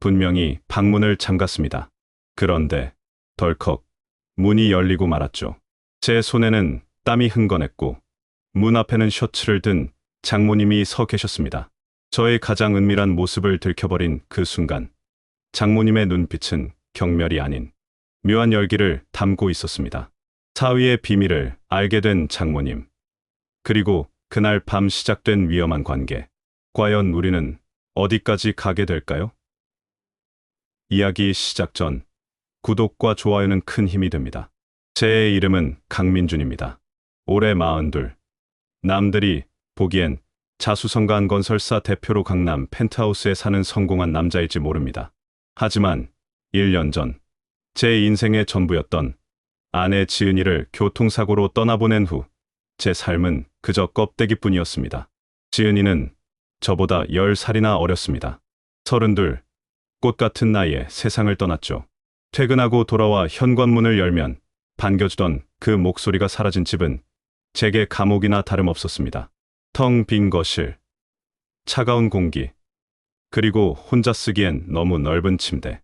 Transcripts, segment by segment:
분명히 방문을 잠갔습니다. 그런데 덜컥 문이 열리고 말았죠. 제 손에는 땀이 흥건했고 문 앞에는 셔츠를 든 장모님이 서 계셨습니다. 저의 가장 은밀한 모습을 들켜버린 그 순간 장모님의 눈빛은 경멸이 아닌 묘한 열기를 담고 있었습니다. 사위의 비밀을 알게 된 장모님. 그리고 그날 밤 시작된 위험한 관계. 과연 우리는 어디까지 가게 될까요? 이야기 시작 전 구독과 좋아요는 큰 힘이 됩니다. 제 이름은 강민준입니다. 올해 42. 남들이 보기엔 자수성가한 건설사 대표로 강남 펜트하우스에 사는 성공한 남자일지 모릅니다. 하지만 1년 전 제 인생의 전부였던 아내 지은이를 교통사고로 떠나보낸 후 제 삶은 그저 껍데기뿐이었습니다. 지은이는 저보다 10살이나 어렸습니다. 32, 꽃 같은 나이에 세상을 떠났죠. 퇴근하고 돌아와 현관문을 열면 반겨주던 그 목소리가 사라진 집은 제게 감옥이나 다름없었습니다. 텅 빈 거실, 차가운 공기, 그리고 혼자 쓰기엔 너무 넓은 침대.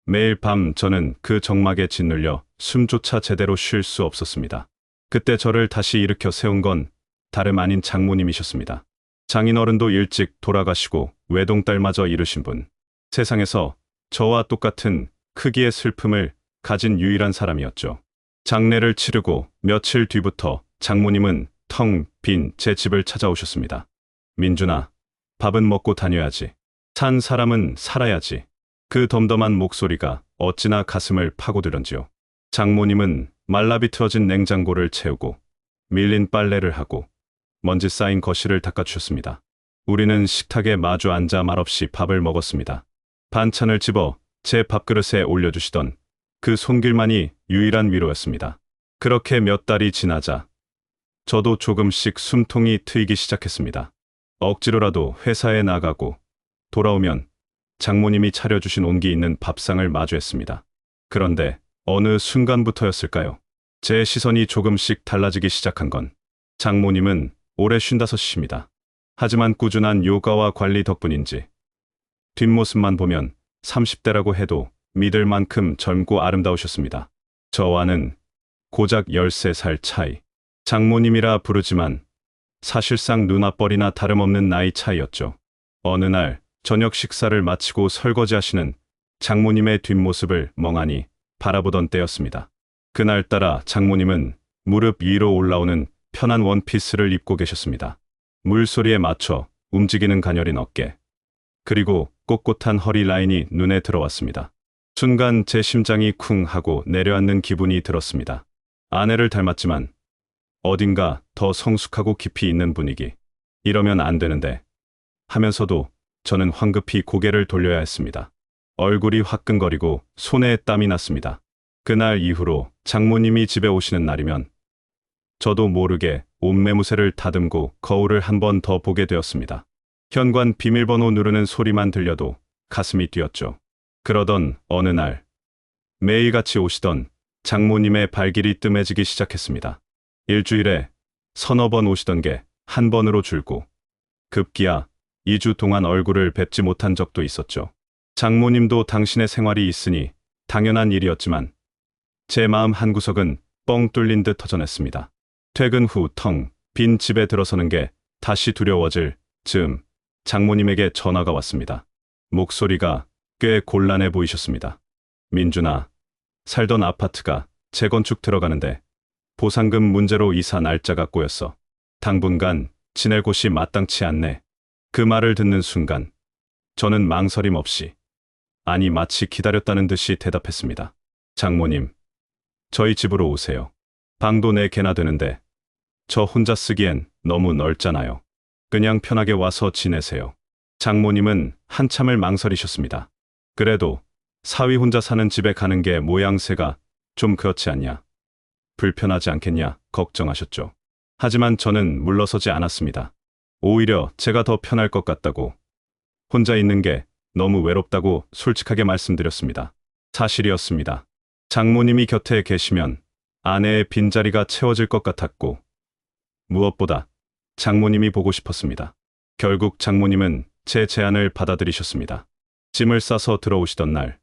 매일 밤 저는 그 정막에 짓눌려 숨조차 제대로 쉴 수 없었습니다. 그때 저를 다시 일으켜 세운 건 다름 아닌 장모님이셨습니다. 장인어른도 일찍 돌아가시고 외동딸마저 잃으신 분. 세상에서 저와 똑같은 크기의 슬픔을 가진 유일한 사람이었죠. 장례를 치르고 며칠 뒤부터 장모님은 텅 빈 제 집을 찾아오셨습니다. 민준아, 밥은 먹고 다녀야지. 산 사람은 살아야지. 그 덤덤한 목소리가 어찌나 가슴을 파고들었지요. 장모님은 말라비틀어진 냉장고를 채우고 밀린 빨래를 하고 먼지 쌓인 거실을 닦아주셨습니다. 우리는 식탁에 마주 앉아 말없이 밥을 먹었습니다. 반찬을 집어 제 밥그릇에 올려주시던 그 손길만이 유일한 위로였습니다. 그렇게 몇 달이 지나자 저도 조금씩 숨통이 트이기 시작했습니다. 억지로라도 회사에 나가고 돌아오면 장모님이 차려주신 온기 있는 밥상을 마주했습니다. 그런데 어느 순간부터였을까요? 제 시선이 조금씩 달라지기 시작한 건 장모님은 올해 55이십니다. 하지만 꾸준한 요가와 관리 덕분인지 뒷모습만 보면 30대라고 해도 믿을 만큼 젊고 아름다우셨습니다. 저와는 고작 13살 차이. 장모님이라 부르지만 사실상 눈앞벌이나 다름없는 나이 차이였죠. 어느 날 저녁 식사를 마치고 설거지하시는 장모님의 뒷모습을 멍하니 바라보던 때였습니다. 그날따라 장모님은 무릎 위로 올라오는 편한 원피스를 입고 계셨습니다. 물소리에 맞춰 움직이는 가녀린 어깨, 그리고 꼿꼿한 허리 라인이 눈에 들어왔습니다. 순간 제 심장이 쿵 하고 내려앉는 기분이 들었습니다. 아내를 닮았지만 어딘가 더 성숙하고 깊이 있는 분위기. 이러면 안 되는데 하면서도 저는 황급히 고개를 돌려야 했습니다. 얼굴이 화끈거리고 손에 땀이 났습니다. 그날 이후로 장모님이 집에 오시는 날이면 저도 모르게 옷매무새를 다듬고 거울을 한 번 더 보게 되었습니다. 현관 비밀번호 누르는 소리만 들려도 가슴이 뛰었죠. 그러던 어느 날 매일같이 오시던 장모님의 발길이 뜸해지기 시작했습니다. 일주일에 서너 번 오시던 게 한 번으로 줄고 급기야 2주 동안 얼굴을 뵙지 못한 적도 있었죠. 장모님도 당신의 생활이 있으니 당연한 일이었지만 제 마음 한구석은 뻥 뚫린 듯 허전했습니다. 퇴근 후 텅 빈 집에 들어서는 게 다시 두려워질 즈음 장모님에게 전화가 왔습니다. 목소리가 꽤 곤란해 보이셨습니다. 민준아, 살던 아파트가 재건축 들어가는데 보상금 문제로 이사 날짜가 꼬였어. 당분간 지낼 곳이 마땅치 않네. 그 말을 듣는 순간 저는 망설임 없이 아니 마치 기다렸다는 듯이 대답했습니다. 장모님, 저희 집으로 오세요. 방도 4개나 되는데 저 혼자 쓰기엔 너무 넓잖아요. 그냥 편하게 와서 지내세요. 장모님은 한참을 망설이셨습니다. 그래도 사위 혼자 사는 집에 가는 게 모양새가 좀 그렇지 않냐? 불편하지 않겠냐? 걱정하셨죠. 하지만 저는 물러서지 않았습니다. 오히려 제가 더 편할 것 같다고, 혼자 있는 게 너무 외롭다고 솔직하게 말씀드렸습니다. 사실이었습니다. 장모님이 곁에 계시면 아내의 빈자리가 채워질 것 같았고 무엇보다 장모님이 보고 싶었습니다. 결국 장모님은 제 제안을 받아들이셨습니다. 짐을 싸서 들어오시던 날,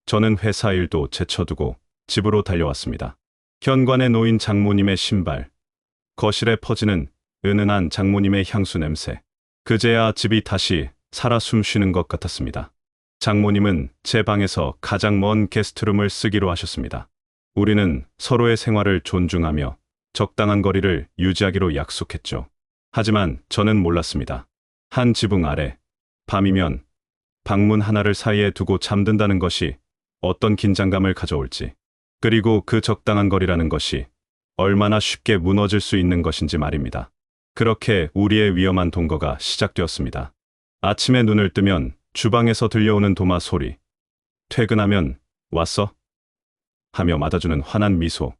저는 회사 일도 제쳐두고 집으로 달려왔습니다. 현관에 놓인 장모님의 신발, 거실에 퍼지는 은은한 장모님의 향수 냄새. 그제야 집이 다시 살아 숨쉬는 것 같았습니다. 장모님은 제 방에서 가장 먼 게스트룸을 쓰기로 하셨습니다. 우리는 서로의 생활을 존중하며 적당한 거리를 유지하기로 약속했죠. 하지만 저는 몰랐습니다. 한 지붕 아래, 밤이면 방문 하나를 사이에 두고 잠든다는 것이 어떤 긴장감을 가져올지, 그리고 그 적당한 거리라는 것이 얼마나 쉽게 무너질 수 있는 것인지 말입니다. 그렇게 우리의 위험한 동거가 시작되었습니다. 아침에 눈을 뜨면 주방에서 들려오는 도마 소리, 퇴근하면 왔어? 하며 맞아주는 환한 미소,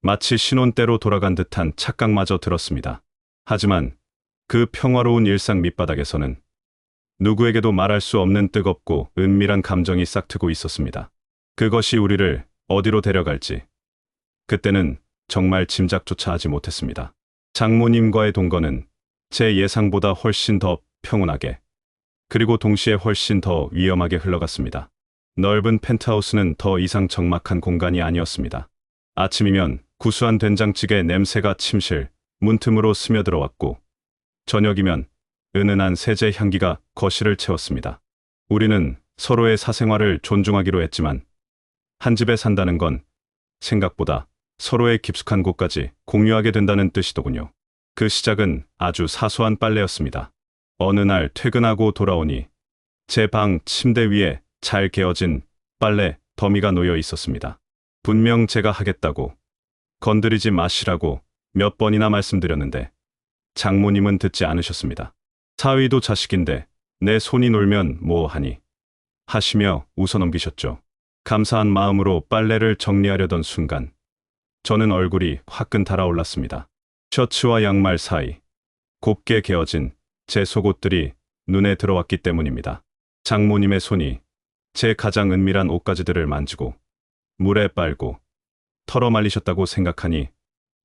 마치 신혼 때로 돌아간 듯한 착각마저 들었습니다. 하지만 그 평화로운 일상 밑바닥에서는 누구에게도 말할 수 없는 뜨겁고 은밀한 감정이 싹트고 있었습니다. 그것이 우리를 어디로 데려갈지 그때는 정말 짐작조차 하지 못했습니다. 장모님과의 동거는 제 예상보다 훨씬 더 평온하게, 그리고 동시에 훨씬 더 위험하게 흘러갔습니다. 넓은 펜트하우스는 더 이상 적막한 공간이 아니었습니다. 아침이면 구수한 된장찌개 냄새가 침실 문틈으로 스며들어왔고, 저녁이면 은은한 세제 향기가 거실을 채웠습니다. 우리는 서로의 사생활을 존중하기로 했지만, 한 집에 산다는 건 생각보다 서로의 깊숙한 곳까지 공유하게 된다는 뜻이더군요. 그 시작은 아주 사소한 빨래였습니다. 어느 날 퇴근하고 돌아오니 제 방 침대 위에 잘 개어진 빨래 더미가 놓여 있었습니다. 분명 제가 하겠다고, 건드리지 마시라고 몇 번이나 말씀드렸는데 장모님은 듣지 않으셨습니다. 사위도 자식인데 내 손이 놀면 뭐 하니 하시며 웃어넘기셨죠. 감사한 마음으로 빨래를 정리하려던 순간 저는 얼굴이 화끈 달아올랐습니다. 셔츠와 양말 사이 곱게 개어진 제 속옷들이 눈에 들어왔기 때문입니다. 장모님의 손이 제 가장 은밀한 옷가지들을 만지고 물에 빨고 털어 말리셨다고 생각하니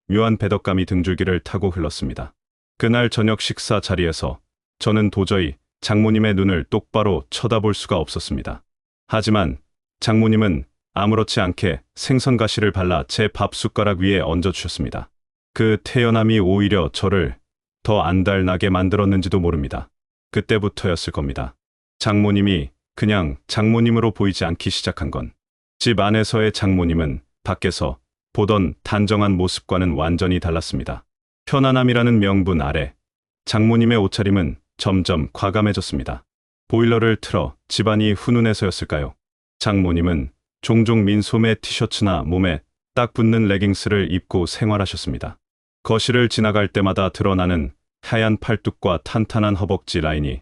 묘한 배덕감이 등줄기를 타고 흘렀습니다. 그날 저녁 식사 자리에서 저는 도저히 장모님의 눈을 똑바로 쳐다볼 수가 없었습니다. 하지만 장모님은 아무렇지 않게 생선가시를 발라 제 밥 숟가락 위에 얹어주셨습니다. 그 태연함이 오히려 저를 더 안달나게 만들었는지도 모릅니다. 그때부터였을 겁니다. 장모님이 그냥 장모님으로 보이지 않기 시작한 건, 집 안에서의 장모님은 밖에서 보던 단정한 모습과는 완전히 달랐습니다. 편안함이라는 명분 아래 장모님의 옷차림은 점점 과감해졌습니다. 보일러를 틀어 집안이 훈훈해서였을까요? 장모님은 종종 민소매 티셔츠나 몸에 딱 붙는 레깅스를 입고 생활하셨습니다. 거실을 지나갈 때마다 드러나는 하얀 팔뚝과 탄탄한 허벅지 라인이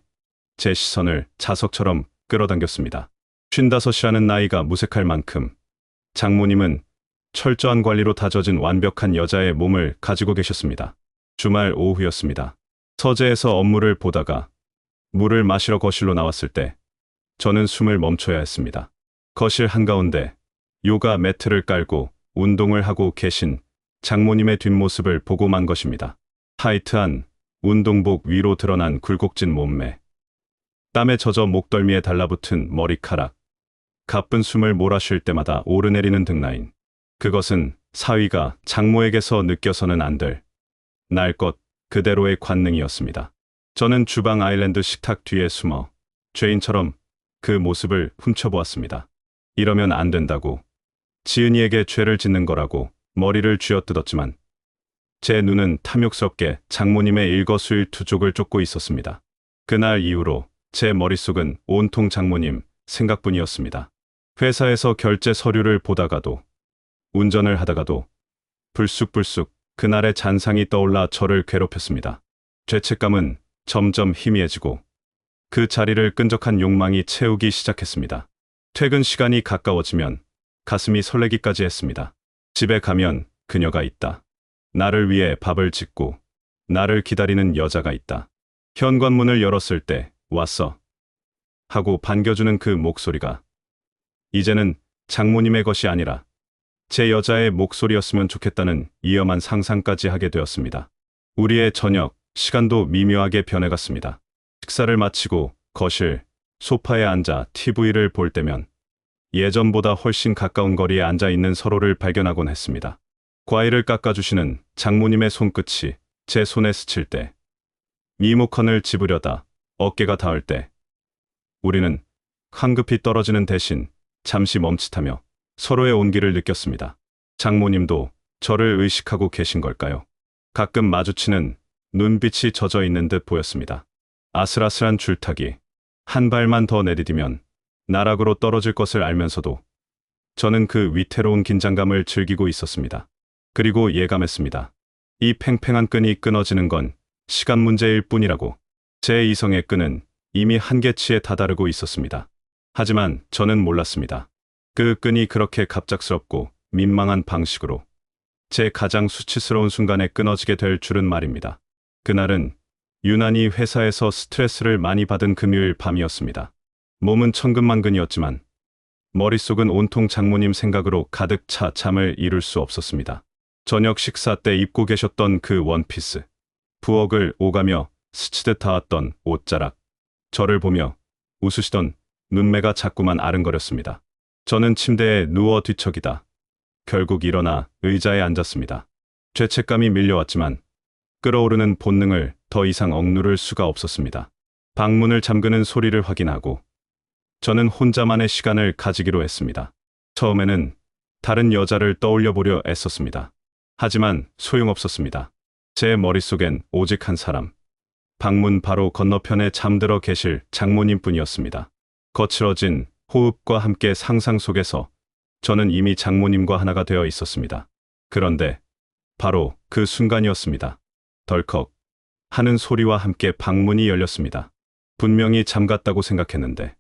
제 시선을 자석처럼 끌어당겼습니다. 55이라는 나이가 무색할 만큼 장모님은 철저한 관리로 다져진 완벽한 여자의 몸을 가지고 계셨습니다. 주말 오후였습니다. 서재에서 업무를 보다가 물을 마시러 거실로 나왔을 때 저는 숨을 멈춰야 했습니다. 거실 한가운데 요가 매트를 깔고 운동을 하고 계신 장모님의 뒷모습을 보고 만 것입니다. 타이트한 운동복 위로 드러난 굴곡진 몸매, 땀에 젖어 목덜미에 달라붙은 머리카락, 가쁜 숨을 몰아쉴 때마다 오르내리는 등라인. 그것은 사위가 장모에게서 느껴서는 안 될, 날 것 그대로의 관능이었습니다. 저는 주방 아일랜드 식탁 뒤에 숨어 죄인처럼 그 모습을 훔쳐보았습니다. 이러면 안 된다고, 지은이에게 죄를 짓는 거라고 머리를 쥐어뜯었지만 제 눈은 탐욕스럽게 장모님의 일거수일투족을 쫓고 있었습니다. 그날 이후로 제 머릿속은 온통 장모님 생각뿐이었습니다. 회사에서 결제 서류를 보다가도, 운전을 하다가도 불쑥불쑥 그날의 잔상이 떠올라 저를 괴롭혔습니다. 죄책감은 점점 희미해지고 그 자리를 끈적한 욕망이 채우기 시작했습니다. 퇴근 시간이 가까워지면 가슴이 설레기까지 했습니다. 집에 가면 그녀가 있다. 나를 위해 밥을 짓고 나를 기다리는 여자가 있다. 현관문을 열었을 때 왔어 하고 반겨주는 그 목소리가 이제는 장모님의 것이 아니라 제 여자의 목소리였으면 좋겠다는 위험한 상상까지 하게 되었습니다. 우리의 저녁 시간도 미묘하게 변해갔습니다. 식사를 마치고 거실, 소파에 앉아 TV를 볼 때면 예전보다 훨씬 가까운 거리에 앉아 있는 서로를 발견하곤 했습니다. 과일을 깎아주시는 장모님의 손끝이 제 손에 스칠 때, 리모컨을 집으려다 어깨가 닿을 때, 우리는 황급히 떨어지는 대신 잠시 멈칫하며 서로의 온기를 느꼈습니다. 장모님도 저를 의식하고 계신 걸까요? 가끔 마주치는 눈빛이 젖어 있는 듯 보였습니다. 아슬아슬한 줄타기, 한 발만 더 내디디면 나락으로 떨어질 것을 알면서도 저는 그 위태로운 긴장감을 즐기고 있었습니다. 그리고 예감했습니다. 이 팽팽한 끈이 끊어지는 건 시간 문제일 뿐이라고. 제 이성의 끈은 이미 한계치에 다다르고 있었습니다. 하지만 저는 몰랐습니다. 그 끈이 그렇게 갑작스럽고 민망한 방식으로 제 가장 수치스러운 순간에 끊어지게 될 줄은 말입니다. 그날은 유난히 회사에서 스트레스를 많이 받은 금요일 밤이었습니다. 몸은 천근만근이었지만 머릿속은 온통 장모님 생각으로 가득 차 잠을 이룰 수 없었습니다. 저녁 식사 때 입고 계셨던 그 원피스, 부엌을 오가며 스치듯 닿았던 옷자락, 저를 보며 웃으시던 눈매가 자꾸만 아른거렸습니다. 저는 침대에 누워 뒤척이다 결국 일어나 의자에 앉았습니다. 죄책감이 밀려왔지만 끓어오르는 본능을 더 이상 억누를 수가 없었습니다. 방문을 잠그는 소리를 확인하고 저는 혼자만의 시간을 가지기로 했습니다. 처음에는 다른 여자를 떠올려 보려 애썼습니다. 하지만 소용없었습니다. 제 머릿속엔 오직 한 사람, 방문 바로 건너편에 잠들어 계실 장모님뿐이었습니다. 거칠어진 호흡과 함께 상상 속에서 저는 이미 장모님과 하나가 되어 있었습니다. 그런데 바로 그 순간이었습니다. 덜컥 하는 소리와 함께 방문이 열렸습니다. 분명히 잠갔다고 생각했는데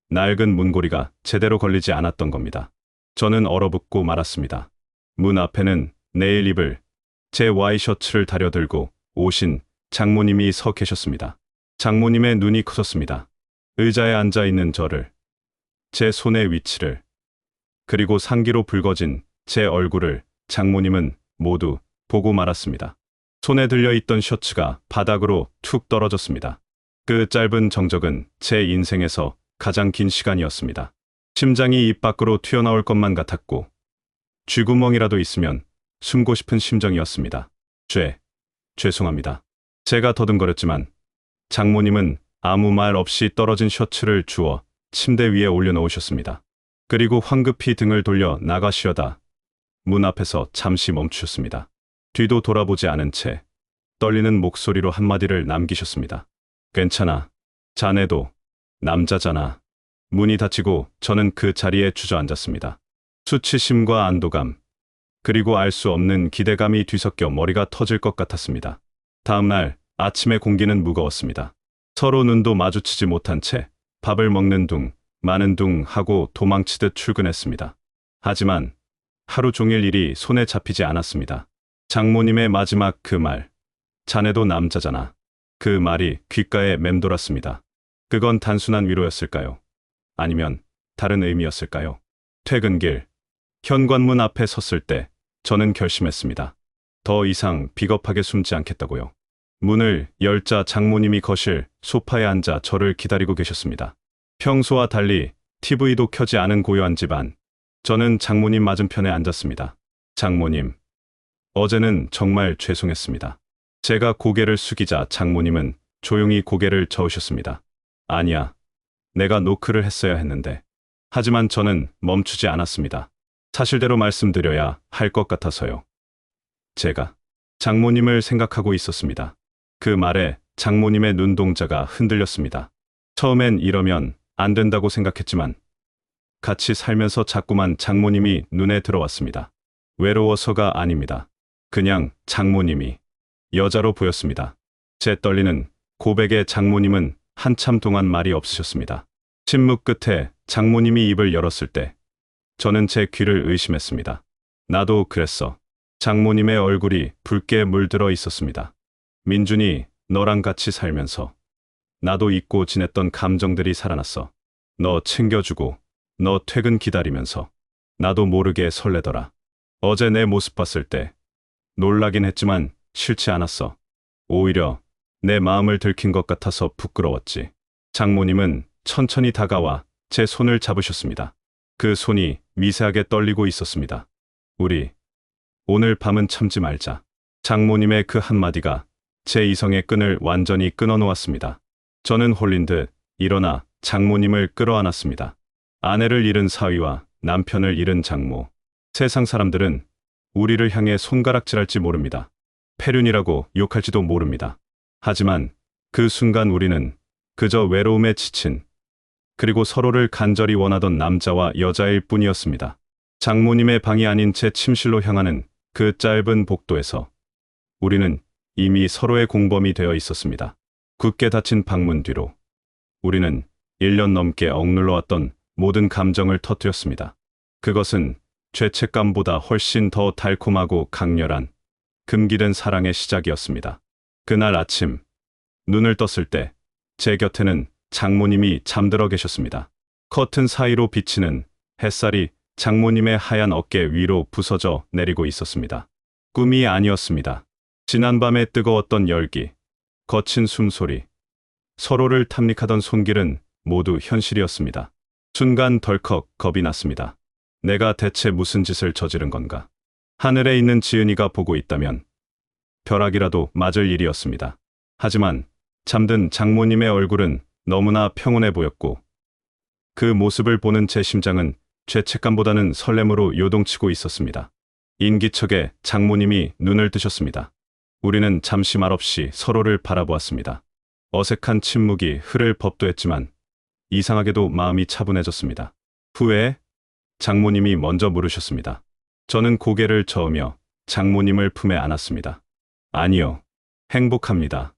낡은 문고리가 제대로 걸리지 않았던 겁니다. 저는 얼어붙고 말았습니다. 문 앞에는 내일 입을 제 와이셔츠를 다려들고 오신 장모님이 서 계셨습니다. 장모님의 눈이 커졌습니다. 의자에 앉아 있는 저를, 제 손의 위치를, 그리고 상기로 붉어진 제 얼굴을 장모님은 모두 보고 말았습니다. 손에 들려있던 셔츠가 바닥으로 툭 떨어졌습니다. 그 짧은 정적은 제 인생에서 가장 긴 시간이었습니다. 심장이 입 밖으로 튀어나올 것만 같았고 쥐구멍이라도 있으면 숨고 싶은 심정이었습니다. 죄송합니다. 제가 더듬거렸지만 장모님은 아무 말 없이 떨어진 셔츠를 주워 침대 위에 올려놓으셨습니다. 그리고 황급히 등을 돌려 나가시려다 문 앞에서 잠시 멈추셨습니다. 뒤도 돌아보지 않은 채 떨리는 목소리로 한마디를 남기셨습니다. 괜찮아. 자네도 남자잖아. 문이 닫히고 저는 그 자리에 주저앉았습니다. 수치심과 안도감, 그리고 알 수 없는 기대감이 뒤섞여 머리가 터질 것 같았습니다. 다음 날 아침의 공기는 무거웠습니다. 서로 눈도 마주치지 못한 채 밥을 먹는 둥, 마는 둥 하고 도망치듯 출근했습니다. 하지만 하루 종일 일이 손에 잡히지 않았습니다. 장모님의 마지막 그 말, 자네도 남자잖아. 그 말이 귓가에 맴돌았습니다. 그건 단순한 위로였을까요? 아니면 다른 의미였을까요? 퇴근길, 현관문 앞에 섰을 때 저는 결심했습니다. 더 이상 비겁하게 숨지 않겠다고요. 문을 열자 장모님이 거실 소파에 앉아 저를 기다리고 계셨습니다. 평소와 달리 TV도 켜지 않은 고요한 집안. 저는 장모님 맞은편에 앉았습니다. 장모님, 어제는 정말 죄송했습니다. 제가 고개를 숙이자 장모님은 조용히 고개를 저으셨습니다. 아니야, 내가 노크를 했어야 했는데. 하지만 저는 멈추지 않았습니다. 사실대로 말씀드려야 할 것 같아서요. 제가 장모님을 생각하고 있었습니다. 그 말에 장모님의 눈동자가 흔들렸습니다. 처음엔 이러면 안 된다고 생각했지만 같이 살면서 자꾸만 장모님이 눈에 들어왔습니다. 외로워서가 아닙니다. 그냥 장모님이 여자로 보였습니다. 제 떨리는 고백에 장모님은 한참 동안 말이 없으셨습니다. 침묵 끝에 장모님이 입을 열었을 때 저는 제 귀를 의심했습니다. 나도 그랬어. 장모님의 얼굴이 붉게 물들어 있었습니다. 민준이, 너랑 같이 살면서 나도 잊고 지냈던 감정들이 살아났어. 너 챙겨주고 너 퇴근 기다리면서 나도 모르게 설레더라. 어제 내 모습 봤을 때 놀라긴 했지만 싫지 않았어. 오히려 내 마음을 들킨 것 같아서 부끄러웠지. 장모님은 천천히 다가와 제 손을 잡으셨습니다. 그 손이 미세하게 떨리고 있었습니다. 우리 오늘 밤은 참지 말자. 장모님의 그 한마디가 제 이성의 끈을 완전히 끊어놓았습니다. 저는 홀린 듯 일어나 장모님을 끌어안았습니다. 아내를 잃은 사위와 남편을 잃은 장모. 세상 사람들은 우리를 향해 손가락질할지 모릅니다. 폐륜이라고 욕할지도 모릅니다. 하지만 그 순간 우리는 그저 외로움에 지친, 그리고 서로를 간절히 원하던 남자와 여자일 뿐이었습니다. 장모님의 방이 아닌 제 침실로 향하는 그 짧은 복도에서 우리는 이미 서로의 공범이 되어 있었습니다. 굳게 닫힌 방문 뒤로 우리는 1년 넘게 억눌러왔던 모든 감정을 터뜨렸습니다. 그것은 죄책감보다 훨씬 더 달콤하고 강렬한 금기된 사랑의 시작이었습니다. 그날 아침 눈을 떴을 때 제 곁에는 장모님이 잠들어 계셨습니다. 커튼 사이로 비치는 햇살이 장모님의 하얀 어깨 위로 부서져 내리고 있었습니다. 꿈이 아니었습니다. 지난밤의 뜨거웠던 열기, 거친 숨소리, 서로를 탐닉하던 손길은 모두 현실이었습니다. 순간 덜컥 겁이 났습니다. 내가 대체 무슨 짓을 저지른 건가? 하늘에 있는 지은이가 보고 있다면 벼락이라도 맞을 일이었습니다. 하지만 잠든 장모님의 얼굴은 너무나 평온해 보였고 그 모습을 보는 제 심장은 죄책감보다는 설렘으로 요동치고 있었습니다. 인기척에 장모님이 눈을 뜨셨습니다. 우리는 잠시 말없이 서로를 바라보았습니다. 어색한 침묵이 흐를 법도 했지만 이상하게도 마음이 차분해졌습니다. 후에 장모님이 먼저 물으셨습니다. 저는 고개를 저으며 장모님을 품에 안았습니다. 아니요, 행복합니다.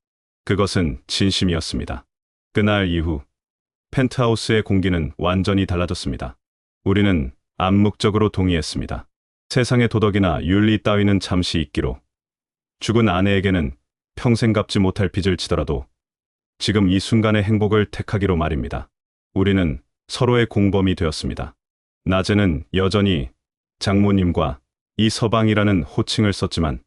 그것은 진심이었습니다. 그날 이후 펜트하우스의 공기는 완전히 달라졌습니다. 우리는 암묵적으로 동의했습니다. 세상의 도덕이나 윤리 따위는 잠시 있기로, 죽은 아내에게는 평생 갚지 못할 빚을 지더라도 지금 이 순간의 행복을 택하기로 말입니다. 우리는 서로의 공범이 되었습니다. 낮에는 여전히 장모님과 이 서방이라는 호칭을 썼지만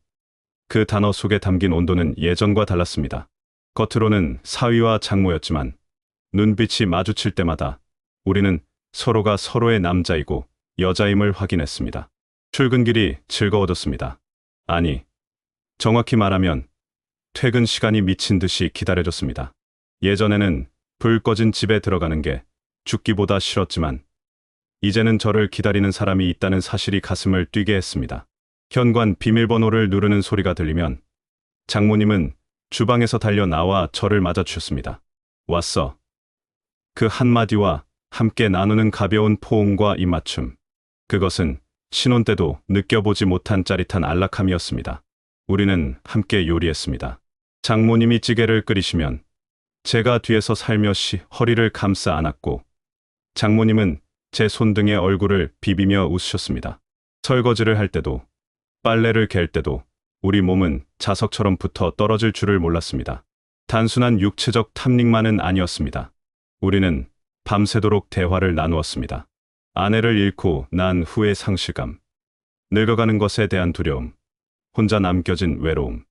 그 단어 속에 담긴 온도는 예전과 달랐습니다. 겉으로는 사위와 장모였지만 눈빛이 마주칠 때마다 우리는 서로가 서로의 남자이고 여자임을 확인했습니다. 출근길이 즐거워졌습니다. 아니, 정확히 말하면 퇴근 시간이 미친 듯이 기다려졌습니다. 예전에는 불 꺼진 집에 들어가는 게 죽기보다 싫었지만 이제는 저를 기다리는 사람이 있다는 사실이 가슴을 뛰게 했습니다. 현관 비밀번호를 누르는 소리가 들리면 장모님은 주방에서 달려 나와 저를 맞아주셨습니다. 왔어. 그 한마디와 함께 나누는 가벼운 포옹과 입맞춤. 그것은 신혼 때도 느껴보지 못한 짜릿한 안락함이었습니다. 우리는 함께 요리했습니다. 장모님이 찌개를 끓이시면 제가 뒤에서 살며시 허리를 감싸 안았고 장모님은 제 손등에 얼굴을 비비며 웃으셨습니다. 설거지를 할 때도 빨래를 갤 때도 우리 몸은 자석처럼 붙어 떨어질 줄을 몰랐습니다. 단순한 육체적 탐닉만은 아니었습니다. 우리는 밤새도록 대화를 나누었습니다. 아내를 잃고 난 후의 상실감, 늙어가는 것에 대한 두려움, 혼자 남겨진 외로움,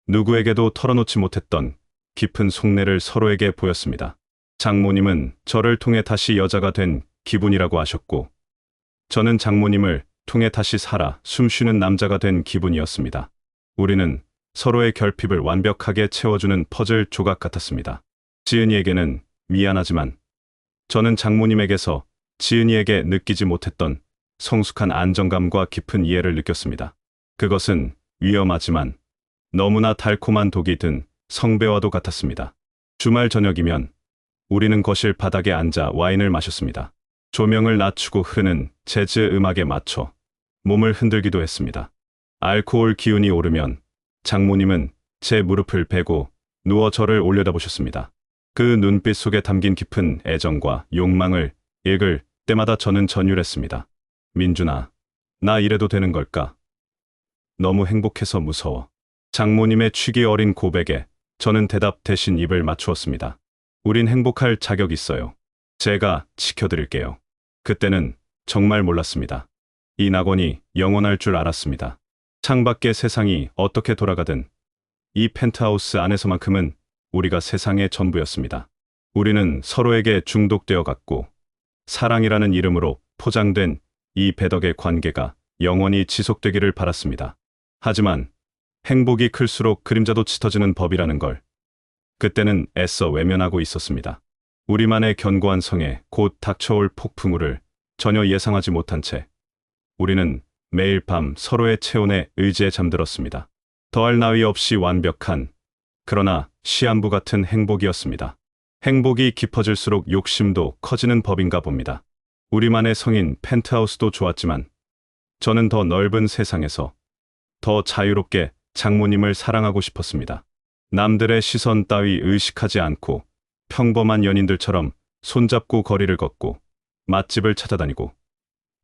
누구에게도 털어놓지 못했던 깊은 속내를 서로에게 보였습니다. 장모님은 저를 통해 다시 여자가 된 기분이라고 하셨고 저는 장모님을 통해 다시 살아 숨쉬는 남자가 된 기분이었습니다. 우리는 서로의 결핍을 완벽하게 채워주는 퍼즐 조각 같았습니다. 지은이에게는 미안하지만 저는 장모님에게서 지은이에게 느끼지 못했던 성숙한 안정감과 깊은 이해를 느꼈습니다. 그것은 위험하지만 너무나 달콤한 독이 든 성배와도 같았습니다. 주말 저녁이면 우리는 거실 바닥에 앉아 와인을 마셨습니다. 조명을 낮추고 흐르는 재즈 음악에 맞춰 몸을 흔들기도 했습니다. 알코올 기운이 오르면 장모님은 제 무릎을 베고 누워 저를 올려다보셨습니다. 그 눈빛 속에 담긴 깊은 애정과 욕망을 읽을 때마다 저는 전율했습니다. 민준아, 나 이래도 되는 걸까? 너무 행복해서 무서워. 장모님의 취기 어린 고백에 저는 대답 대신 입을 맞추었습니다. 우린 행복할 자격 있어요. 제가 지켜드릴게요. 그때는 정말 몰랐습니다. 이 낙원이 영원할 줄 알았습니다. 창밖의 세상이 어떻게 돌아가든 이 펜트하우스 안에서만큼은 우리가 세상의 전부였습니다. 우리는 서로에게 중독되어 갔고 사랑이라는 이름으로 포장된 이 배덕의 관계가 영원히 지속되기를 바랐습니다. 하지만 행복이 클수록 그림자도 짙어지는 법이라는 걸 그때는 애써 외면하고 있었습니다. 우리만의 견고한 성에 곧 닥쳐올 폭풍우를 전혀 예상하지 못한 채 우리는 매일 밤 서로의 체온에 의지에 잠들었습니다. 더할 나위 없이 완벽한 그러나 시한부 같은 행복이었습니다. 행복이 깊어질수록 욕심도 커지는 법인가 봅니다. 우리만의 성인 펜트하우스도 좋았지만 저는 더 넓은 세상에서 더 자유롭게 장모님을 사랑하고 싶었습니다. 남들의 시선 따위 의식하지 않고 평범한 연인들처럼 손잡고 거리를 걷고 맛집을 찾아다니고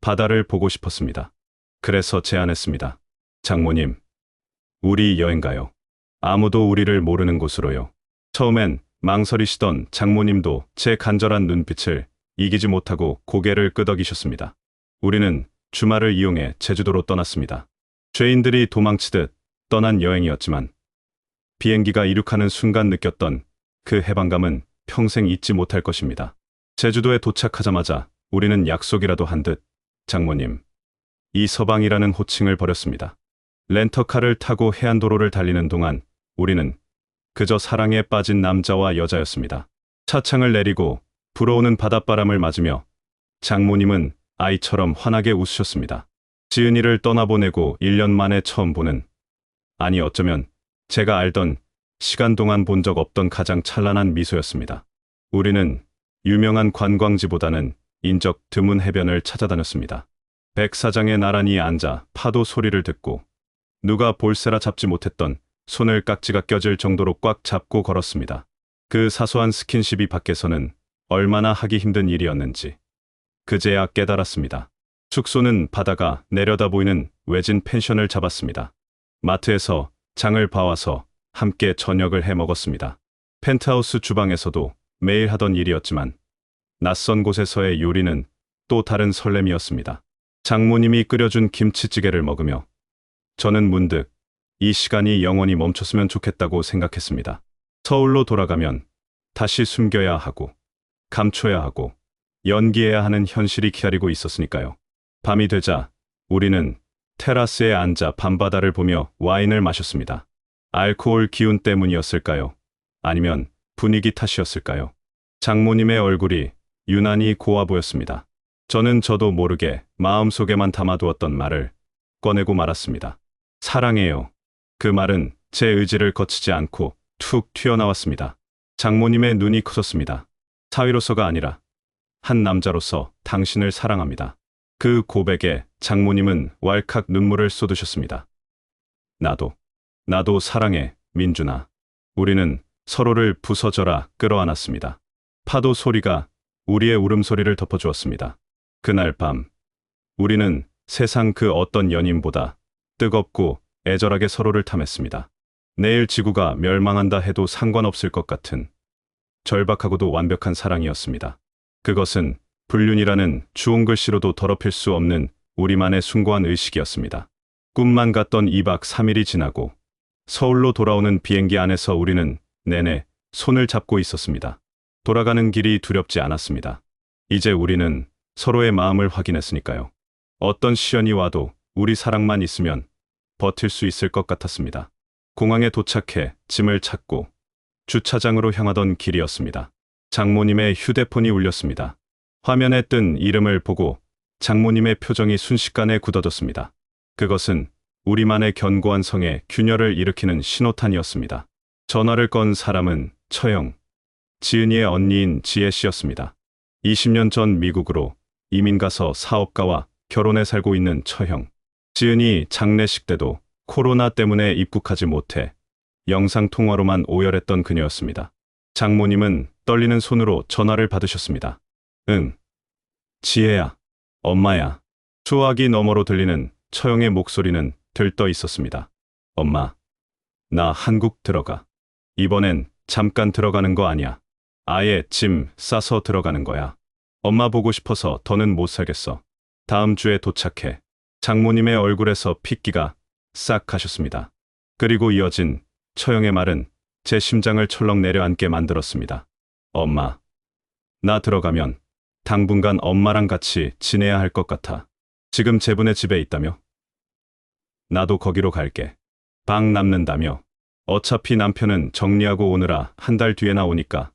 바다를 보고 싶었습니다. 그래서 제안했습니다. 장모님, 우리 여행 가요. 아무도 우리를 모르는 곳으로요. 처음엔 망설이시던 장모님도 제 간절한 눈빛을 이기지 못하고 고개를 끄덕이셨습니다. 우리는 주말을 이용해 제주도로 떠났습니다. 죄인들이 도망치듯 떠난 여행이었지만 비행기가 이륙하는 순간 느꼈던 그 해방감은 평생 잊지 못할 것입니다. 제주도에 도착하자마자 우리는 약속이라도 한 듯 장모님, 이 서방이라는 호칭을 버렸습니다. 렌터카를 타고 해안도로를 달리는 동안 우리는 그저 사랑에 빠진 남자와 여자였습니다. 차창을 내리고 불어오는 바닷바람을 맞으며 장모님은 아이처럼 환하게 웃으셨습니다. 지은이를 떠나보내고 1년 만에 처음 보는, 아니 어쩌면 제가 알던 시간 동안 본 적 없던 가장 찬란한 미소였습니다. 우리는 유명한 관광지보다는 인적 드문 해변을 찾아다녔습니다. 백사장에 나란히 앉아 파도 소리를 듣고 누가 볼세라 잡지 못했던 손을 깍지가 껴질 정도로 꽉 잡고 걸었습니다. 그 사소한 스킨십이 밖에서는 얼마나 하기 힘든 일이었는지 그제야 깨달았습니다. 숙소는 바다가 내려다 보이는 외진 펜션을 잡았습니다. 마트에서 장을 봐와서 함께 저녁을 해 먹었습니다. 펜트하우스 주방에서도 매일 하던 일이었지만 낯선 곳에서의 요리는 또 다른 설렘이었습니다. 장모님이 끓여준 김치찌개를 먹으며 저는 문득 이 시간이 영원히 멈췄으면 좋겠다고 생각했습니다. 서울로 돌아가면 다시 숨겨야 하고 감춰야 하고 연기해야 하는 현실이 기다리고 있었으니까요. 밤이 되자 우리는 테라스에 앉아 밤바다를 보며 와인을 마셨습니다. 알코올 기운 때문이었을까요? 아니면 분위기 탓이었을까요? 장모님의 얼굴이 유난히 고와 보였습니다. 저는 저도 모르게 마음속에만 담아두었던 말을 꺼내고 말았습니다. 사랑해요. 그 말은 제 의지를 거치지 않고 툭 튀어나왔습니다. 장모님의 눈이 커졌습니다. 사위로서가 아니라 한 남자로서 당신을 사랑합니다. 그 고백에 장모님은 왈칵 눈물을 쏟으셨습니다. 나도 사랑해, 민준아. 우리는 서로를 부서져라 끌어안았습니다. 파도 소리가 우리의 울음소리를 덮어주었습니다. 그날 밤, 우리는 세상 그 어떤 연인보다 뜨겁고 애절하게 서로를 탐했습니다. 내일 지구가 멸망한다 해도 상관없을 것 같은 절박하고도 완벽한 사랑이었습니다. 그것은 불륜이라는 주홍 글씨로도 더럽힐 수 없는 우리만의 숭고한 의식이었습니다. 꿈만 같던 2박 3일이 지나고 서울로 돌아오는 비행기 안에서 우리는 내내 손을 잡고 있었습니다. 돌아가는 길이 두렵지 않았습니다. 이제 우리는 서로의 마음을 확인했으니까요. 어떤 시련이 와도 우리 사랑만 있으면 버틸 수 있을 것 같았습니다. 공항에 도착해 짐을 찾고 주차장으로 향하던 길이었습니다. 장모님의 휴대폰이 울렸습니다. 화면에 뜬 이름을 보고 장모님의 표정이 순식간에 굳어졌습니다. 그것은 우리만의 견고한 성에 균열을 일으키는 신호탄이었습니다. 전화를 건 사람은 처형, 지은이의 언니인 지혜 씨였습니다. 20년 전 미국으로 이민 가서 사업가와 결혼해 살고 있는 처형. 지은이 장례식 때도 코로나 때문에 입국하지 못해 영상통화로만 오열했던 그녀였습니다. 장모님은 떨리는 손으로 전화를 받으셨습니다. 응, 지혜야, 엄마야. 수화기 너머로 들리는 처형의 목소리는 들떠 있었습니다. 엄마, 나 한국 들어가. 이번엔 잠깐 들어가는 거 아니야. 아예 짐 싸서 들어가는 거야. 엄마 보고 싶어서 더는 못 살겠어. 다음 주에 도착해. 장모님의 얼굴에서 핏기가 싹 가셨습니다. 그리고 이어진 처형의 말은 제 심장을 철렁 내려앉게 만들었습니다. 엄마, 나 들어가면 당분간 엄마랑 같이 지내야 할 것 같아. 지금 제분의 집에 있다며? 나도 거기로 갈게. 방 남는다며? 어차피 남편은 정리하고 오느라 한 달 뒤에 나오니까.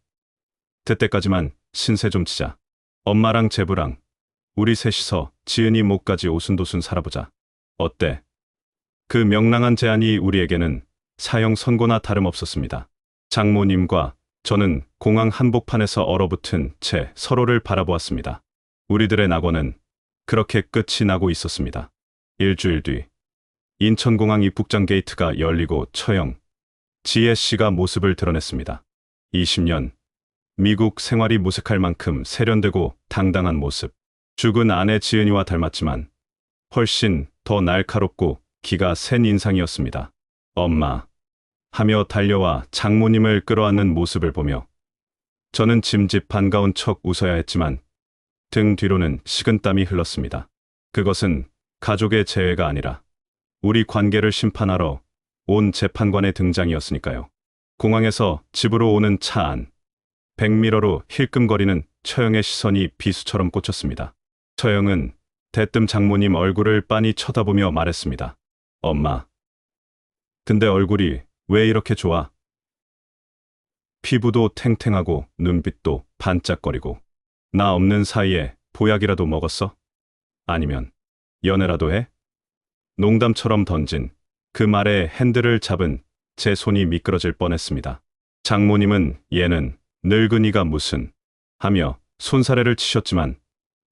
그때까지만 신세 좀 치자. 엄마랑 제부랑 우리 셋이서 지은이 목까지 오순도순 살아보자. 어때? 그 명랑한 제안이 우리에게는 사형 선고나 다름없었습니다. 장모님과 저는 공항 한복판에서 얼어붙은 채 서로를 바라보았습니다. 우리들의 낙원은 그렇게 끝이 나고 있었습니다. 일주일 뒤 인천공항 입국장 게이트가 열리고 처형, 지혜 씨가 모습을 드러냈습니다. 20년 미국 생활이 무색할 만큼 세련되고 당당한 모습. 죽은 아내 지은이와 닮았지만 훨씬 더 날카롭고 기가 센 인상이었습니다. 엄마 하며 달려와 장모님을 끌어안는 모습을 보며 저는 짐짓 반가운 척 웃어야 했지만 등 뒤로는 식은땀이 흘렀습니다. 그것은 가족의 재회가 아니라 우리 관계를 심판하러 온 재판관의 등장이었으니까요. 공항에서 집으로 오는 차 안, 백미러로 힐끔거리는 처형의 시선이 비수처럼 꽂혔습니다. 처형은 대뜸 장모님 얼굴을 빤히 쳐다보며 말했습니다. 엄마, 근데 얼굴이 왜 이렇게 좋아? 피부도 탱탱하고 눈빛도 반짝거리고. 나 없는 사이에 보약이라도 먹었어? 아니면 연애라도 해? 농담처럼 던진 그 말에 핸들을 잡은 제 손이 미끄러질 뻔했습니다. 장모님은 얘는 늙은이가 무슨 하며 손사래를 치셨지만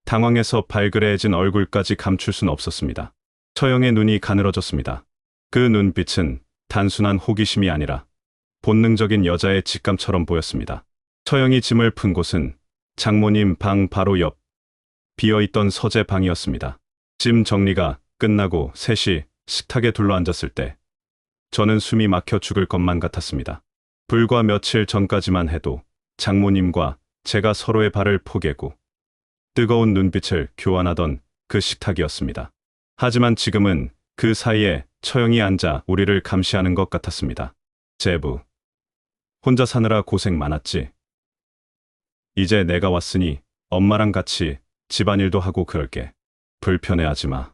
당황해서 발그레해진 얼굴까지 감출 순 없었습니다. 처형의 눈이 가늘어졌습니다. 그 눈빛은 단순한 호기심이 아니라 본능적인 여자의 직감처럼 보였습니다. 처형이 짐을 푼 곳은 장모님 방 바로 옆 비어있던 서재 방이었습니다. 짐 정리가 끝나고 셋이 식탁에 둘러앉았을 때 저는 숨이 막혀 죽을 것만 같았습니다. 불과 며칠 전까지만 해도 장모님과 제가 서로의 발을 포개고 뜨거운 눈빛을 교환하던 그 식탁이었습니다. 하지만 지금은 그 사이에 처형이 앉아 우리를 감시하는 것 같았습니다. 제부, 혼자 사느라 고생 많았지. 이제 내가 왔으니 엄마랑 같이 집안일도 하고 그럴게. 불편해하지 마.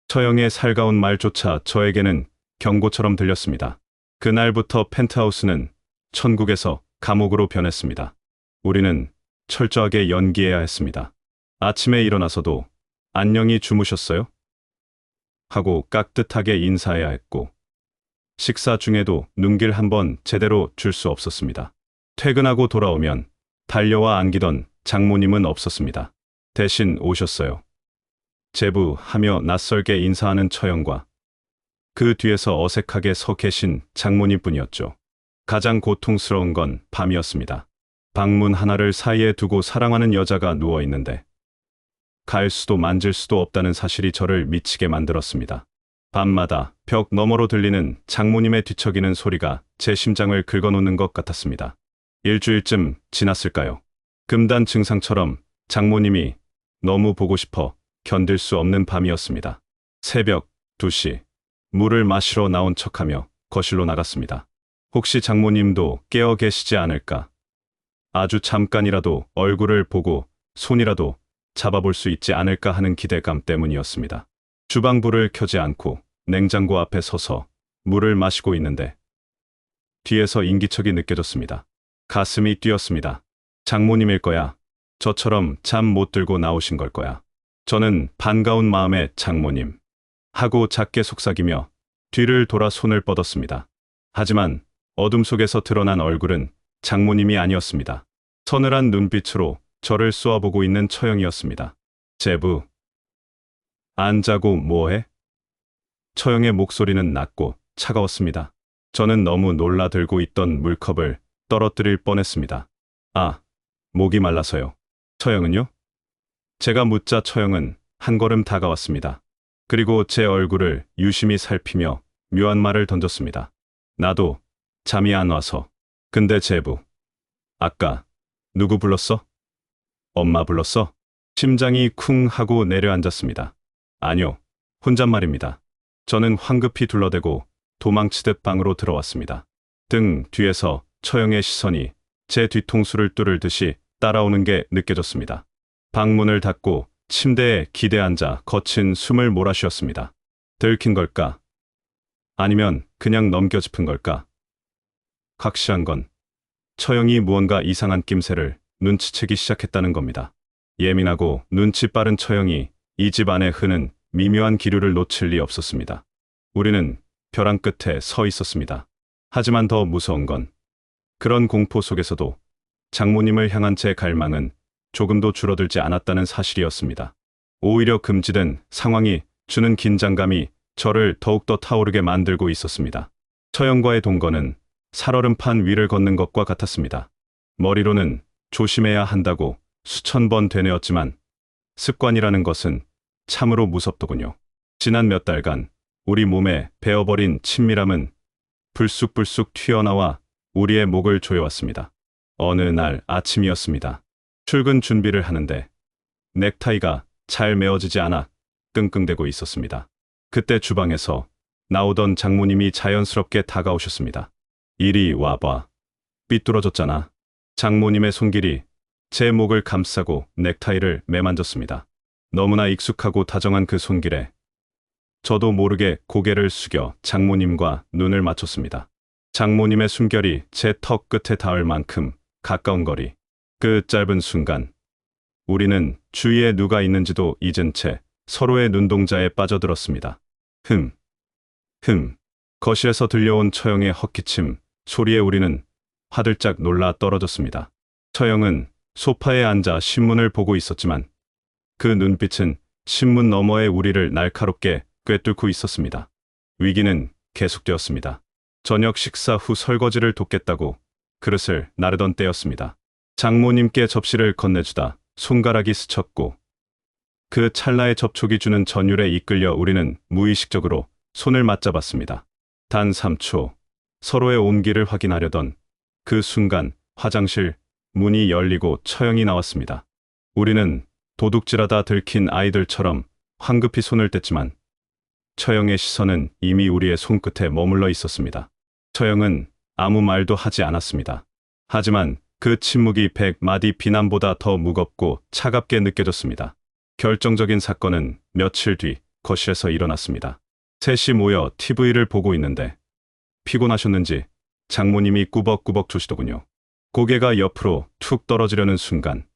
처형의 살가운 말조차 저에게는 경고처럼 들렸습니다. 그날부터 펜트하우스는 천국에서 감옥으로 변했습니다. 우리는 철저하게 연기해야 했습니다. 아침에 일어나서도 안녕히 주무셨어요? 하고 깍듯하게 인사해야 했고 식사 중에도 눈길 한번 제대로 줄 수 없었습니다. 퇴근하고 돌아오면 달려와 안기던 장모님은 없었습니다. 대신 오셨어요. 제부 하며 낯설게 인사하는 처형과 그 뒤에서 어색하게 서 계신 장모님뿐이었죠. 가장 고통스러운 건 밤이었습니다. 방문 하나를 사이에 두고 사랑하는 여자가 누워 있는데 갈 수도 만질 수도 없다는 사실이 저를 미치게 만들었습니다. 밤마다 벽 너머로 들리는 장모님의 뒤척이는 소리가 제 심장을 긁어놓는 것 같았습니다. 일주일쯤 지났을까요? 금단 증상처럼 장모님이 너무 보고 싶어 견딜 수 없는 밤이었습니다. 새벽 2시, 물을 마시러 나온 척하며 거실로 나갔습니다. 혹시 장모님도 깨어 계시지 않을까? 아주 잠깐이라도 얼굴을 보고 손이라도 잡아볼 수 있지 않을까 하는 기대감 때문이었습니다. 주방불을 켜지 않고 냉장고 앞에 서서 물을 마시고 있는데 뒤에서 인기척이 느껴졌습니다. 가슴이 뛰었습니다. 장모님일 거야. 저처럼 잠 못 들고 나오신 걸 거야. 저는 반가운 마음에 장모님 하고 작게 속삭이며 뒤를 돌아 손을 뻗었습니다. 하지만 어둠 속에서 드러난 얼굴은 장모님이 아니었습니다. 서늘한 눈빛으로 저를 쏘아보고 있는 처형이었습니다. 제부, 안 자고 뭐해? 처형의 목소리는 낮고 차가웠습니다. 저는 너무 놀라들고 있던 물컵을 떨어뜨릴 뻔했습니다. 아, 목이 말라서요. 처형은요? 제가 묻자 처형은 한 걸음 다가왔습니다. 그리고 제 얼굴을 유심히 살피며 묘한 말을 던졌습니다. 나도 잠이 안 와서. 근데 제부, 아까 누구 불렀어? 엄마 불렀어? 심장이 쿵 하고 내려앉았습니다. 아니요, 혼잣말입니다. 저는 황급히 둘러대고 도망치듯 방으로 들어왔습니다. 등 뒤에서 처형의 시선이 제 뒤통수를 뚫을 듯이 따라오는 게 느껴졌습니다. 방문을 닫고 침대에 기대 앉아 거친 숨을 몰아쉬었습니다. 들킨 걸까? 아니면 그냥 넘겨짚은 걸까? 확실한 건 처형이 무언가 이상한 낌새를 눈치채기 시작했다는 겁니다. 예민하고 눈치 빠른 처형이 이 집 안에 흐는 미묘한 기류를 놓칠 리 없었습니다. 우리는 벼랑 끝에 서 있었습니다. 하지만 더 무서운 건 그런 공포 속에서도 장모님을 향한 제 갈망은 조금도 줄어들지 않았다는 사실이었습니다. 오히려 금지된 상황이 주는 긴장감이 저를 더욱더 타오르게 만들고 있었습니다. 처형과의 동거는 살얼음판 위를 걷는 것과 같았습니다. 머리로는 조심해야 한다고 수천 번 되뇌었지만 습관이라는 것은 참으로 무섭더군요. 지난 몇 달간 우리 몸에 배어버린 친밀함은 불쑥불쑥 튀어나와 우리의 목을 조여왔습니다. 어느 날 아침이었습니다. 출근 준비를 하는데 넥타이가 잘 매어지지 않아 끙끙대고 있었습니다. 그때 주방에서 나오던 장모님이 자연스럽게 다가오셨습니다. 이리 와봐. 삐뚤어졌잖아. 장모님의 손길이 제 목을 감싸고 넥타이를 매만졌습니다. 너무나 익숙하고 다정한 그 손길에 저도 모르게 고개를 숙여 장모님과 눈을 맞췄습니다. 장모님의 숨결이 제 턱 끝에 닿을 만큼 가까운 거리. 그 짧은 순간 우리는 주위에 누가 있는지도 잊은 채 서로의 눈동자에 빠져들었습니다. 거실에서 들려온 처형의 헛기침 소리에 우리는 화들짝 놀라 떨어졌습니다. 처형은 소파에 앉아 신문을 보고 있었지만 그 눈빛은 신문 너머의 우리를 날카롭게 꿰뚫고 있었습니다. 위기는 계속되었습니다. 저녁 식사 후 설거지를 돕겠다고 그릇을 나르던 때였습니다. 장모님께 접시를 건네주다 손가락이 스쳤고 그 찰나의 접촉이 주는 전율에 이끌려 우리는 무의식적으로 손을 맞잡았습니다. 단 3초 서로의 온기를 확인하려던 그 순간 화장실 문이 열리고 처형이 나왔습니다. 우리는 도둑질하다 들킨 아이들처럼 황급히 손을 뗐지만 처형의 시선은 이미 우리의 손끝에 머물러 있었습니다. 처형은 아무 말도 하지 않았습니다. 하지만 그 침묵이 100마디 비난보다 더 무겁고 차갑게 느껴졌습니다. 결정적인 사건은 며칠 뒤 거실에서 일어났습니다. 셋이 모여 TV를 보고 있는데 피곤하셨는지 장모님이 꾸벅꾸벅 조시더군요. 고개가 옆으로 툭 떨어지려는 순간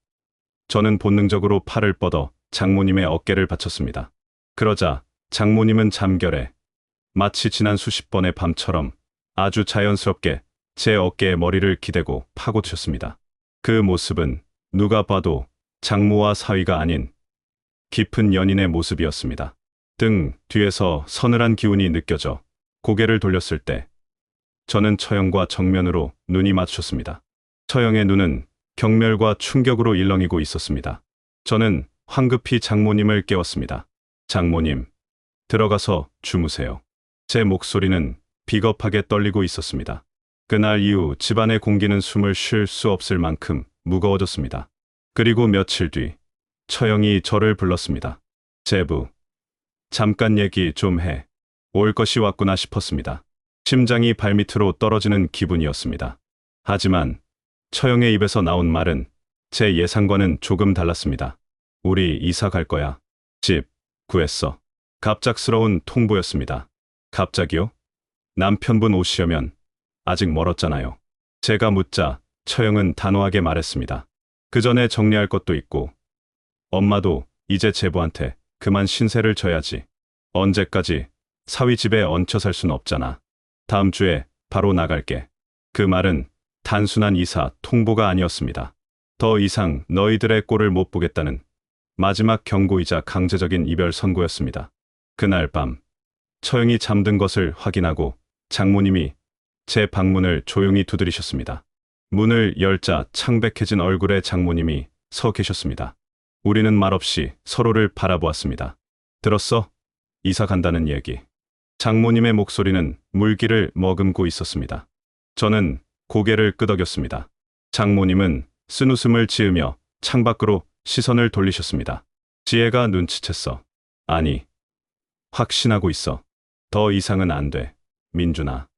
저는 본능적으로 팔을 뻗어 장모님의 어깨를 받쳤습니다. 그러자 장모님은 잠결에 마치 지난 수십 번의 밤처럼 아주 자연스럽게 제 어깨에 머리를 기대고 파고드셨습니다. 그 모습은 누가 봐도 장모와 사위가 아닌 깊은 연인의 모습이었습니다. 등 뒤에서 서늘한 기운이 느껴져 고개를 돌렸을 때 저는 처형과 정면으로 눈이 마주쳤습니다. 처형의 눈은 경멸과 충격으로 일렁이고 있었습니다. 저는 황급히 장모님을 깨웠습니다. 장모님, 들어가서 주무세요. 제 목소리는 비겁하게 떨리고 있었습니다. 그날 이후 집안의 공기는 숨을 쉴 수 없을 만큼 무거워졌습니다. 그리고 며칠 뒤 처형이 저를 불렀습니다. 제부, 잠깐 얘기 좀 해. 올 것이 왔구나 싶었습니다. 심장이 발밑으로 떨어지는 기분이었습니다. 하지만 처형의 입에서 나온 말은 제 예상과는 조금 달랐습니다. 우리 이사 갈 거야. 집 구했어. 갑작스러운 통보였습니다. 갑자기요? 남편분 오시려면 아직 멀었잖아요. 제가 묻자 처형은 단호하게 말했습니다. 그 전에 정리할 것도 있고 엄마도 이제 제부한테 그만 신세를 져야지. 언제까지 사위 집에 얹혀 살 순 없잖아. 다음 주에 바로 나갈게. 그 말은 단순한 이사 통보가 아니었습니다. 더 이상 너희들의 꼴을 못 보겠다는 마지막 경고이자 강제적인 이별 선고였습니다. 그날 밤 처형이 잠든 것을 확인하고 장모님이 제 방문을 조용히 두드리셨습니다. 문을 열자 창백해진 얼굴의 장모님이 서 계셨습니다. 우리는 말없이 서로를 바라보았습니다. 들었어? 이사 간다는 얘기. 장모님의 목소리는 물기를 머금고 있었습니다. 저는 고개를 끄덕였습니다. 장모님은 쓴웃음을 지으며 창밖으로 시선을 돌리셨습니다. 지혜가 눈치챘어. 아니, 확신하고 있어. 더 이상은 안 돼. 민준아.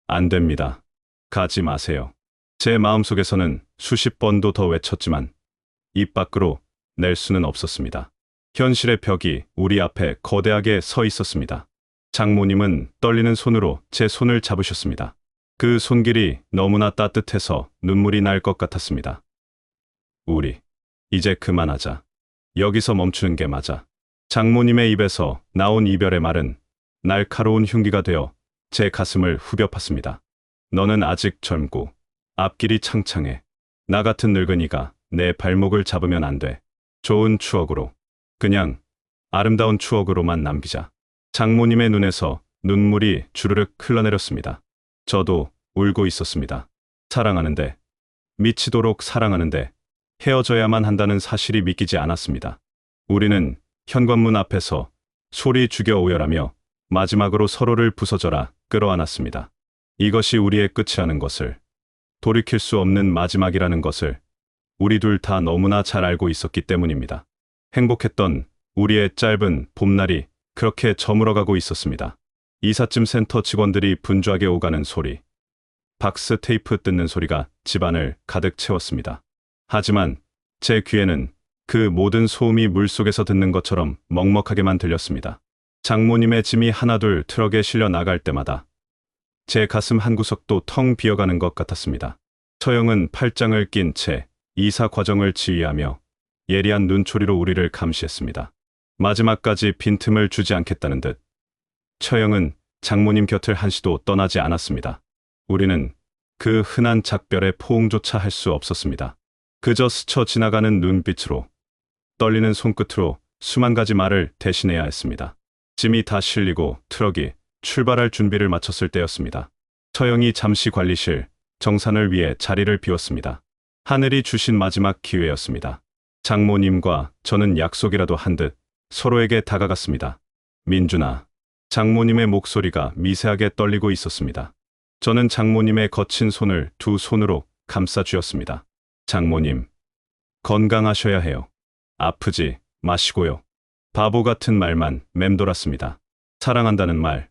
안 됩니다. 가지 마세요. 제 마음속에서는 수십 번도 더 외쳤지만 입 밖으로 낼 수는 없었습니다. 현실의 벽이 우리 앞에 거대하게 서 있었습니다. 장모님은 떨리는 손으로 제 손을 잡으셨습니다. 그 손길이 너무나 따뜻해서 눈물이 날 것 같았습니다. 우리, 이제 그만하자. 여기서 멈추는 게 맞아. 장모님의 입에서 나온 이별의 말은 날카로운 흉기가 되어 제 가슴을 후벼 팠습니다. 너는 아직 젊고 앞길이 창창해. 나 같은 늙은이가 내 발목을 잡으면 안 돼. 좋은 추억으로, 그냥 아름다운 추억으로만 남기자. 장모님의 눈에서 눈물이 주르륵 흘러내렸습니다. 저도 울고 있었습니다. 사랑하는데, 미치도록 사랑하는데 헤어져야만 한다는 사실이 믿기지 않았습니다. 우리는 현관문 앞에서 소리 죽여 오열하며 마지막으로 서로를 부서져라 끌어안았습니다. 이것이 우리의 끝이라는 것을, 돌이킬 수 없는 마지막이라는 것을 우리 둘 다 너무나 잘 알고 있었기 때문입니다. 행복했던 우리의 짧은 봄날이 그렇게 저물어가고 있었습니다. 이삿짐 센터 직원들이 분주하게 오가는 소리, 박스 테이프 뜯는 소리가 집안을 가득 채웠습니다. 하지만 제 귀에는 그 모든 소음이 물속에서 듣는 것처럼 먹먹하게만 들렸습니다. 장모님의 짐이 하나둘 트럭에 실려 나갈 때마다 제 가슴 한구석도 텅 비어가는 것 같았습니다. 처형은 팔짱을 낀 채 이사 과정을 지휘하며 예리한 눈초리로 우리를 감시했습니다. 마지막까지 빈틈을 주지 않겠다는 듯 처형은 장모님 곁을 한시도 떠나지 않았습니다. 우리는 그 흔한 작별의 포옹조차 할 수 없었습니다. 그저 스쳐 지나가는 눈빛으로, 떨리는 손끝으로 수만 가지 말을 대신해야 했습니다. 짐이 다 실리고 트럭이 출발할 준비를 마쳤을 때였습니다. 처형이 잠시 관리실, 정산을 위해 자리를 비웠습니다. 하늘이 주신 마지막 기회였습니다. 장모님과 저는 약속이라도 한 듯 서로에게 다가갔습니다. 민준아. 장모님의 목소리가 미세하게 떨리고 있었습니다. 저는 장모님의 거친 손을 두 손으로 감싸 쥐었습니다. 장모님, 건강하셔야 해요. 아프지 마시고요. 바보 같은 말만 맴돌았습니다. 사랑한다는 말,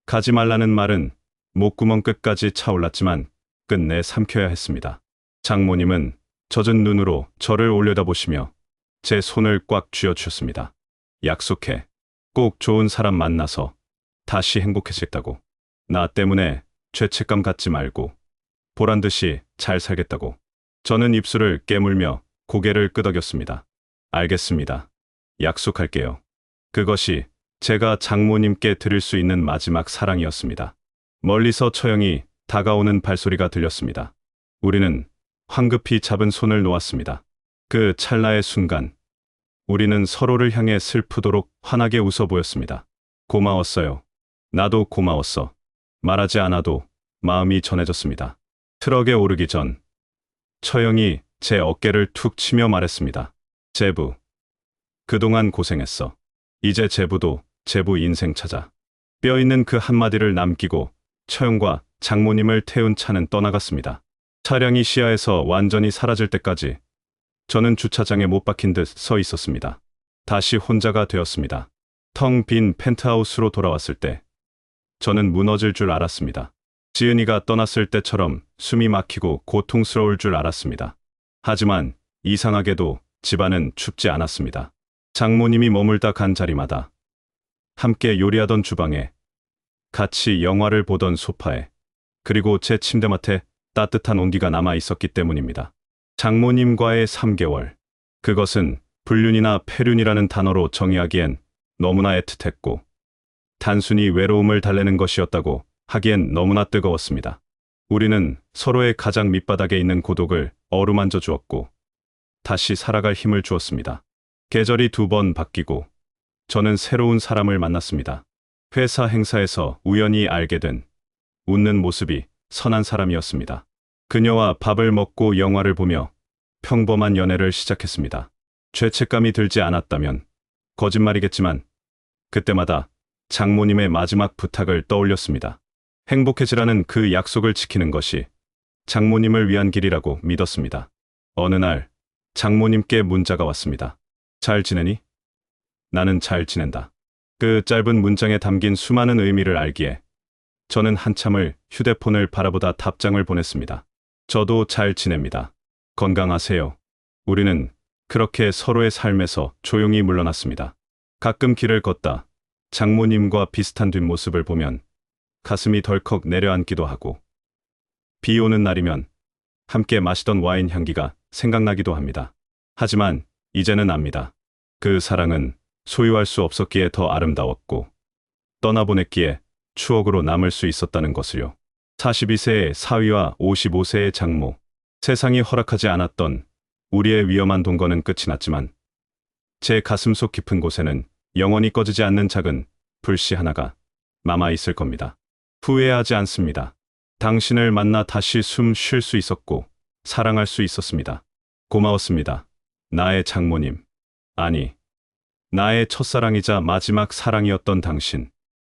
가지 말라는 말은 목구멍 끝까지 차올랐지만 끝내 삼켜야 했습니다. 장모님은 젖은 눈으로 저를 올려다보시며 제 손을 꽉 쥐어주셨습니다. 약속해. 꼭 좋은 사람 만나서 다시 행복해지겠다고. 나 때문에 죄책감 갖지 말고 보란듯이 잘 살겠다고. 저는 입술을 깨물며 고개를 끄덕였습니다. 알겠습니다. 약속할게요. 그것이 제가 장모님께 드릴 수 있는 마지막 사랑이었습니다. 멀리서 처형이 다가오는 발소리가 들렸습니다. 우리는 황급히 잡은 손을 놓았습니다. 그 찰나의 순간, 우리는 서로를 향해 슬프도록 환하게 웃어 보였습니다. 고마웠어요. 나도 고마웠어. 말하지 않아도 마음이 전해졌습니다. 트럭에 오르기 전 처형이 제 어깨를 툭 치며 말했습니다. 제부, 그동안 고생했어. 이제 제부도 제부 인생 찾아. 뼈있는 그 한마디를 남기고 처형과 장모님을 태운 차는 떠나갔습니다. 차량이 시야에서 완전히 사라질 때까지 저는 주차장에 못 박힌 듯 서 있었습니다. 다시 혼자가 되었습니다. 텅 빈 펜트하우스로 돌아왔을 때 저는 무너질 줄 알았습니다. 지은이가 떠났을 때처럼 숨이 막히고 고통스러울 줄 알았습니다. 하지만 이상하게도 집안은 춥지 않았습니다. 장모님이 머물다 간 자리마다, 함께 요리하던 주방에, 같이 영화를 보던 소파에, 그리고 제 침대맡에 따뜻한 온기가 남아 있었기 때문입니다. 장모님과의 3개월. 그것은 불륜이나 폐륜이라는 단어로 정의하기엔 너무나 애틋했고, 단순히 외로움을 달래는 것이었다고 하기엔 너무나 뜨거웠습니다. 우리는 서로의 가장 밑바닥에 있는 고독을 어루만져 주었고, 다시 살아갈 힘을 주었습니다. 계절이 2번 바뀌고, 저는 새로운 사람을 만났습니다. 회사 행사에서 우연히 알게 된 웃는 모습이 선한 사람이었습니다. 그녀와 밥을 먹고 영화를 보며 평범한 연애를 시작했습니다. 죄책감이 들지 않았다면 거짓말이겠지만 그때마다 장모님의 마지막 부탁을 떠올렸습니다. 행복해지라는 그 약속을 지키는 것이 장모님을 위한 길이라고 믿었습니다. 어느 날 장모님께 문자가 왔습니다. 잘 지내니? 나는 잘 지낸다. 그 짧은 문장에 담긴 수많은 의미를 알기에 저는 한참을 휴대폰을 바라보다 답장을 보냈습니다. 저도 잘 지냅니다. 건강하세요. 우리는 그렇게 서로의 삶에서 조용히 물러났습니다. 가끔 길을 걷다 장모님과 비슷한 뒷모습을 보면 가슴이 덜컥 내려앉기도 하고, 비 오는 날이면 함께 마시던 와인 향기가 생각나기도 합니다. 하지만 이제는 압니다. 그 사랑은 소유할 수 없었기에 더 아름다웠고, 떠나보냈기에 추억으로 남을 수 있었다는 것을요. 42세의 사위와 55세의 장모, 세상이 허락하지 않았던 우리의 위험한 동거는 끝이 났지만 제 가슴속 깊은 곳에는 영원히 꺼지지 않는 작은 불씨 하나가 남아 있을 겁니다. 후회하지 않습니다. 당신을 만나 다시 숨 쉴 수 있었고 사랑할 수 있었습니다. 고마웠습니다. 나의 장모님. 아니, 나의 첫사랑이자 마지막 사랑이었던 당신.